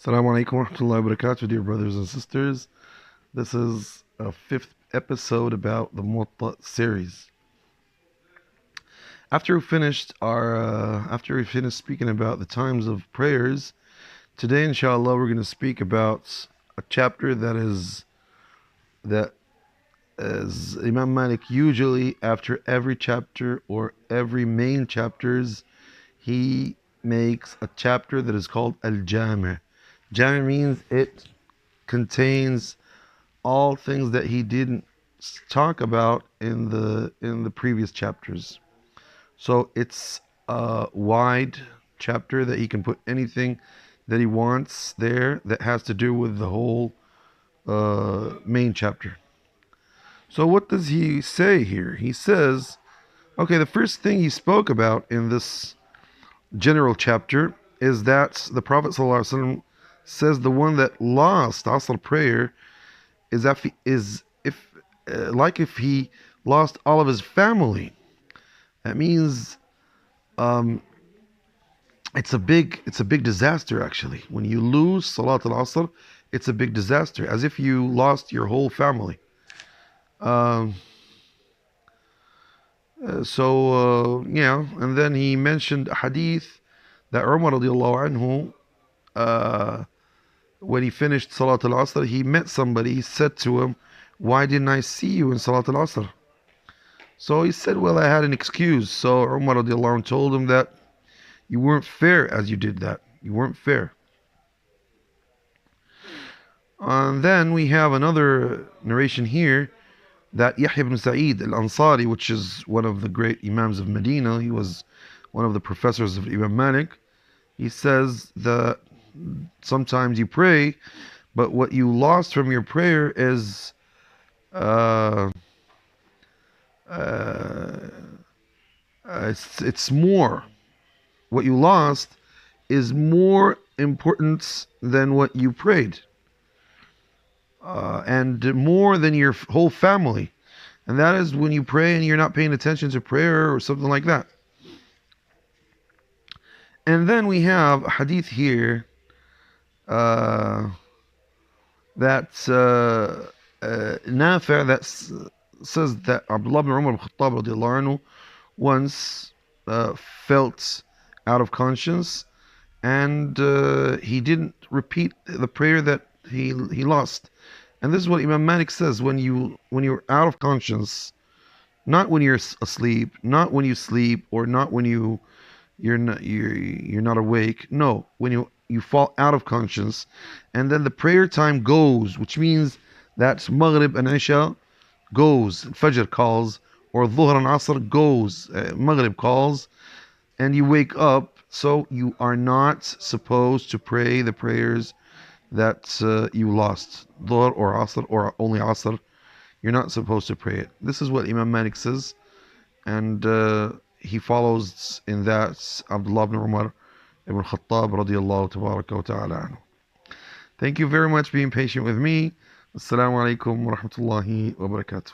Assalamu alaikum wa rahmatullahi wa barakatuh, dear brothers and sisters. This is a fifth episode about the Muwatta series. After we finished speaking about the times of prayers, today inshallah we're going to speak about a chapter that is Imam Malik usually after every chapter or every main chapters he makes a chapter that is called Al-Jami'. Jami' means it contains all things that he didn't talk about in the previous chapters. So it's a wide chapter that he can put anything that he wants there that has to do with the whole main chapter. So what does he say here? He says, okay, the first thing he spoke about in this general chapter is that the Prophet ﷺ says the one that lost Asr prayer is if he lost all of his family. That means it's a big disaster actually. When you lose Salat al-Asr, it's a big disaster, as if you lost your whole family. And then he mentioned a hadith that Umar radiallahu anhu, when he finished Salat al-Asr, he met somebody. He said to him, "Why didn't I see you in Salat al-Asr?" So he said, "Well, I had an excuse." So Umar radiallahu anhu told him that you weren't fair as you did that. You weren't fair. And then we have another narration here that Yahya ibn Sa'id al-Ansari, which is one of the great Imams of Medina, he was one of the professors of Imam Malik, he says that sometimes you pray, but what you lost from your prayer is it's more. What you lost is more important than what you prayed, and more than your whole family. And that is when you pray and you're not paying attention to prayer or something like that. And then we have a hadith here that Nafi' that says that Abdullah ibn Umar al-Khattab radiallahu anhu once felt out of conscience, and he didn't repeat the prayer that he lost. And this is what Imam Malik says: when you're out of conscience, not when you're asleep, not when you sleep, or not when you're not awake. No, when you fall out of conscience, and then the prayer time goes, which means that Maghrib and Isha goes, Fajr calls, or Dhuhr and Asr goes, Maghrib calls, and you wake up. So you are not supposed to pray the prayers that you lost, Dhuhr or Asr or only Asr. You're not supposed to pray it. This is what Imam Malik says, and he follows in that Abdullah ibn Umar ibn Khattab radiyallahu tabaraka wa ta'ala anhu. Thank you very much for being patient with me. Assalamu alaikum wa rahmatullahi wa barakatuh.